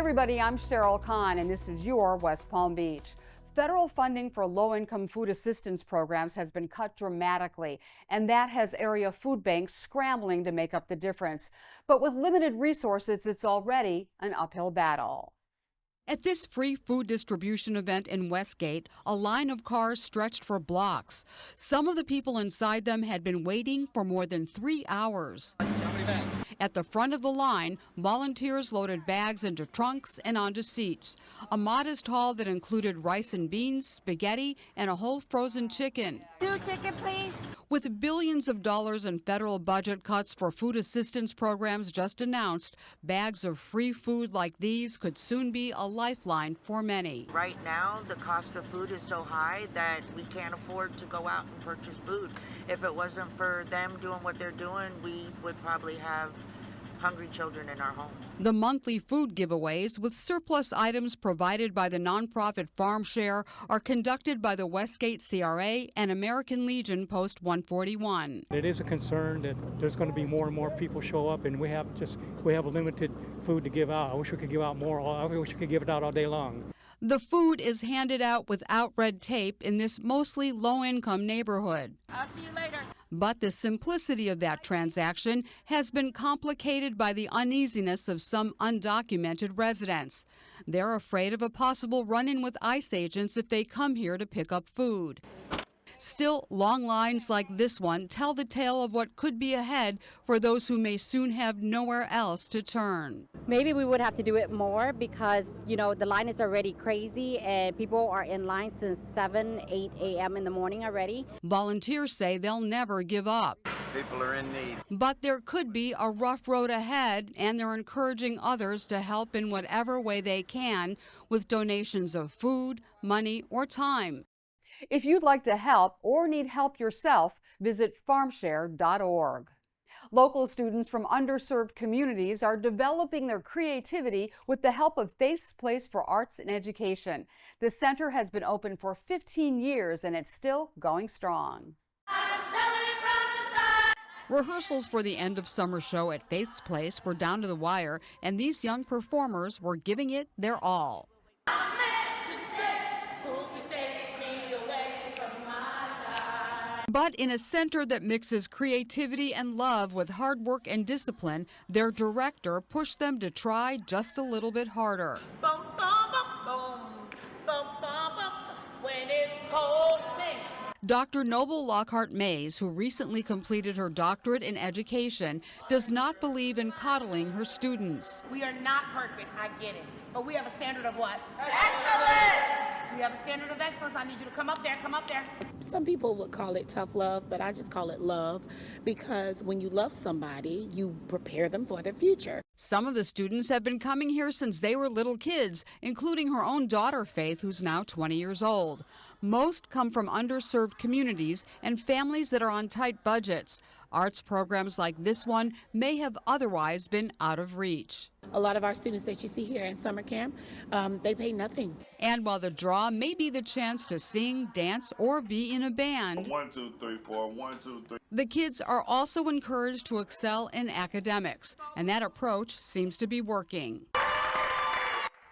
everybody, I'm Cheryl Kahn, and this is your West Palm Beach. Federal funding for low-income food assistance programs has been cut dramatically, and that has area food banks scrambling to make up the difference. But with limited resources, it's already an uphill battle. At this free food distribution event in Westgate, a line of cars stretched for blocks. Some of the people inside them had been waiting for more than 3 hours. At the front of the line, volunteers loaded bags into trunks and onto seats. A modest haul that included rice and beans, spaghetti, and a whole frozen chicken. 2 chicken, please. With billions of dollars in federal budget cuts for food assistance programs just announced, bags of free food like these could soon be a lifeline for many. Right now, the cost of food is so high that we can't afford to go out and purchase food. If it wasn't for them doing what they're doing, we would probably have hungry children in our home. The monthly food giveaways, with surplus items provided by the nonprofit Farm Share, are conducted by the Westgate CRA and American Legion Post 141. It is a concern that there's going to be more and more people show up, and we have limited food to give out. I wish we could give out more. I wish we could give it out all day long. The food is handed out without red tape in this mostly low-income neighborhood. I'll see you later. But the simplicity of that transaction has been complicated by the uneasiness of some undocumented residents. They're afraid of a possible run-in with ICE agents if they come here to pick up food. Still, long lines like this one tell the tale of what could be ahead for those who may soon have nowhere else to turn. Maybe we would have to do it more because, the line is already crazy and people are in line since 7, 8 a.m. in the morning already. Volunteers say they'll never give up. People are in need. But there could be a rough road ahead, and they're encouraging others to help in whatever way they can with donations of food, money, or time. If you'd like to help or need help yourself, visit farmshare.org. Local students from underserved communities are developing their creativity with the help of Faith's Place for Arts and Education. The center has been open for 15 years and it's still going strong. Rehearsals for the end of summer show at Faith's Place were down to the wire, and these young performers were giving it their all. But in a center that mixes creativity and love with hard work and discipline, their director pushed them to try just a little bit harder. Boom, boom, boom, boom, boom, boom. When it's cold, sing. Dr. Noble Lockhart Mays, who recently completed her doctorate in education, does not believe in coddling her students. We are not perfect, I get it. But we have a standard of what? Excellence! We have a standard of excellence. I need you to come up there, come up there. Some people would call it tough love, but I just call it love because when you love somebody, you prepare them for their future. Some of the students have been coming here since they were little kids, including her own daughter, Faith, who's now 20 years old. Most come from underserved communities and families that are on tight budgets. Arts programs like this one may have otherwise been out of reach. A lot of our students that you see here in summer camp, they pay nothing. And while the draw may be the chance to sing, dance, or be in a band, 1, 2, 3, 4, 1, 2, 3. the kids are also encouraged to excel in academics, and that approach seems to be working.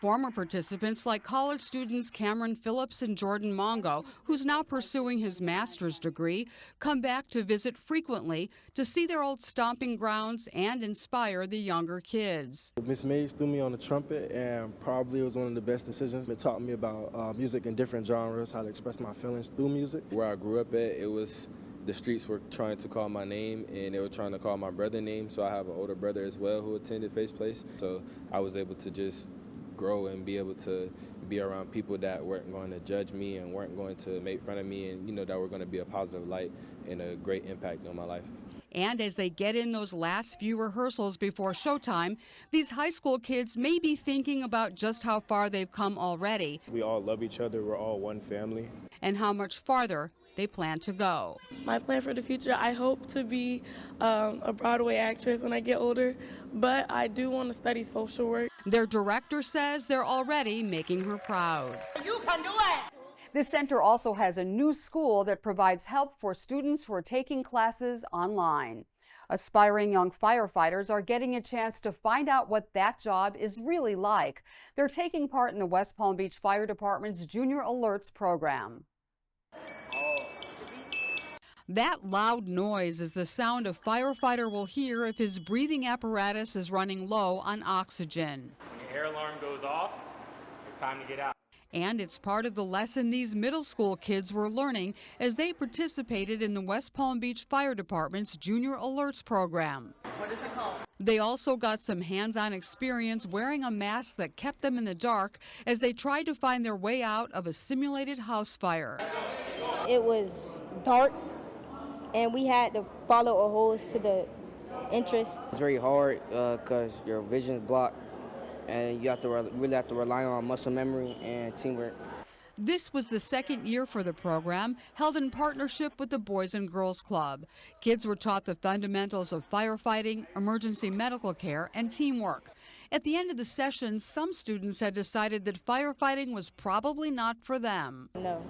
Former participants like college students Cameron Phillips and Jordan Mongo, who's now pursuing his master's degree, come back to visit frequently to see their old stomping grounds and inspire the younger kids. Miss Mays threw me on the trumpet, and probably it was one of the best decisions. It taught me about music in different genres, how to express my feelings through music. Where I grew up at, the streets were trying to call my name, and they were trying to call my brother's name, so I have an older brother as well who attended Faith's Place. So I was able to just grow and be able to be around people that weren't going to judge me and weren't going to make fun of me, and that were going to be a positive light and a great impact on my life. And as they get in those last few rehearsals before showtime, these high school kids may be thinking about just how far they've come already. We all love each other. We're all one family. And how much farther they plan to go. My plan for the future, I hope to be a Broadway actress when I get older, but I do want to study social work. Their director says they're already making her proud. You can do it! This center also has a new school that provides help for students who are taking classes online. Aspiring young firefighters are getting a chance to find out what that job is really like. They're taking part in the West Palm Beach Fire Department's Junior Alerts program. That loud noise is the sound a firefighter will hear if his breathing apparatus is running low on oxygen. When your air alarm goes off, it's time to get out. And it's part of the lesson these middle school kids were learning as they participated in the West Palm Beach Fire Department's Junior Alerts program. What is it called? They also got some hands-on experience wearing a mask that kept them in the dark as they tried to find their way out of a simulated house fire. It was dark, and we had to follow a hose to the entrance. It's very hard because your vision's blocked, and you have to really have to rely on muscle memory and teamwork. This was the second year for the program, held in partnership with the Boys and Girls Club. Kids were taught the fundamentals of firefighting, emergency medical care, and teamwork. At the end of the session, some students had decided that firefighting was probably not for them. No.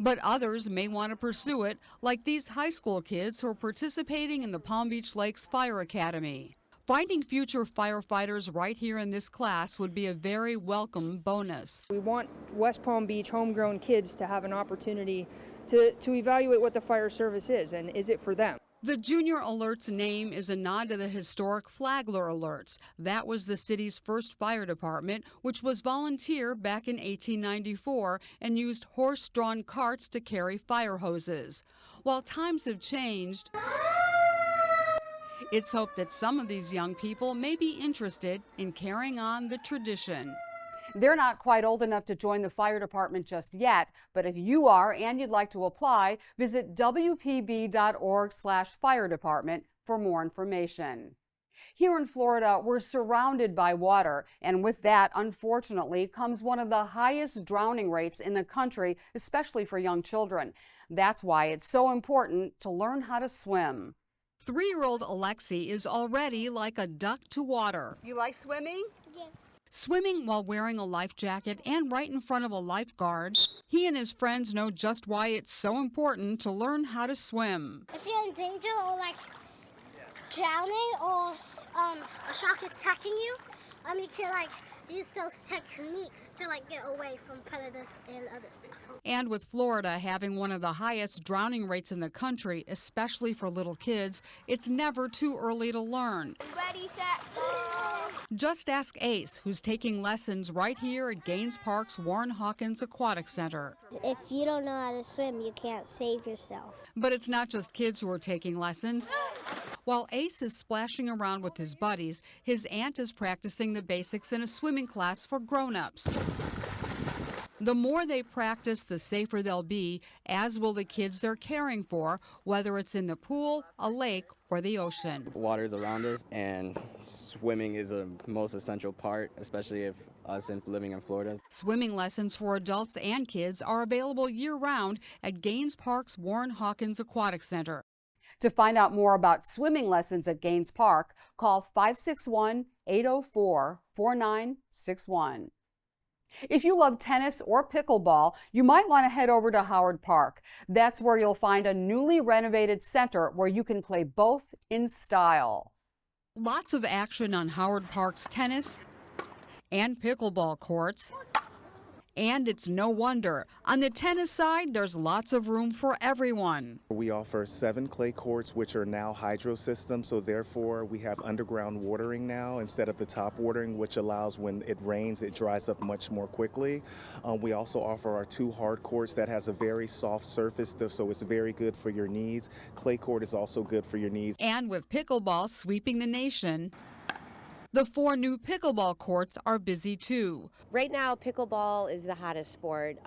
But others may want to pursue it, like these high school kids who are participating in the Palm Beach Lakes Fire Academy. Finding future firefighters right here in this class would be a very welcome bonus. We want West Palm Beach homegrown kids to have an opportunity to evaluate what the fire service is, and is it for them? The Junior Alerts name is a nod to the historic Flagler Alerts. That was the city's first fire department, which was volunteer back in 1894 and used horse-drawn carts to carry fire hoses. While times have changed, it's hoped that some of these young people may be interested in carrying on the tradition. They're not quite old enough to join the fire department just yet, but if you are and you'd like to apply, visit WPB.org/fire department for more information. Here in Florida, we're surrounded by water, and with that, unfortunately, comes one of the highest drowning rates in the country, especially for young children. That's why it's so important to learn how to swim. 3-year-old Alexi is already like a duck to water. You like swimming? Yeah. Swimming while wearing a life jacket and right in front of a lifeguard, he and his friends know just why it's so important to learn how to swim. If you're in danger or like drowning or a shark is attacking you, you can like use those techniques to like get away from predators and other stuff. And with Florida having one of the highest drowning rates in the country, especially for little kids, it's never too early to learn. Ready, set, go! Just ask Ace, who's taking lessons right here at Gaines Park's Warren Hawkins Aquatic Center. If you don't know how to swim, you can't save yourself. But it's not just kids who are taking lessons. While Ace is splashing around with his buddies, his aunt is practicing the basics in a swimming class for grown-ups. The more they practice, the safer they'll be, as will the kids they're caring for, whether it's in the pool, a lake, or the ocean. Water's around us, and swimming is the most essential part, especially if us living in Florida. Swimming lessons for adults and kids are available year-round at Gaines Park's Warren Hawkins Aquatic Center. To find out more about swimming lessons at Gaines Park, call 561-804-4961. If you love tennis or pickleball, you might want to head over to Howard Park. That's where you'll find a newly renovated center where you can play both in style. Lots of action on Howard Park's tennis and pickleball courts. And it's no wonder. On the tennis side, there's lots of room for everyone. We offer 7 clay courts, which are now hydro systems, so therefore we have underground watering now instead of the top watering, which allows when it rains, it dries up much more quickly. We also offer our 2 hard courts that has a very soft surface, so it's very good for your knees. Clay court is also good for your knees. And with pickleball sweeping the nation, the 4 new pickleball courts are busy too. Right now, pickleball is the hottest sport.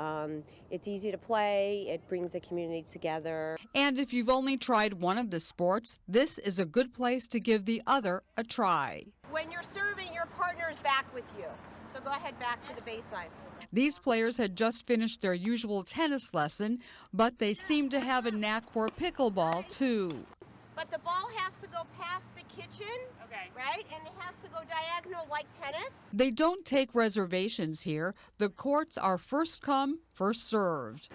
It's easy to play, it brings the community together. And if you've only tried one of the sports, this is a good place to give the other a try. When you're serving, your partner's back with you. So go ahead back to the baseline. These players had just finished their usual tennis lesson, but they seem to have a knack for pickleball too. But the ball has to go past the kitchen, right? And it has to go diagonal like tennis. They don't take reservations here. The courts are first come, first served.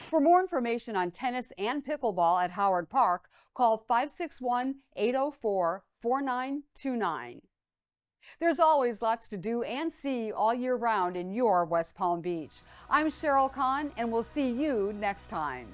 For more information on tennis and pickleball at Howard Park, call 561-804-4929. There's always lots to do and see all year round in your West Palm Beach. I'm Cheryl Kahn, and we'll see you next time.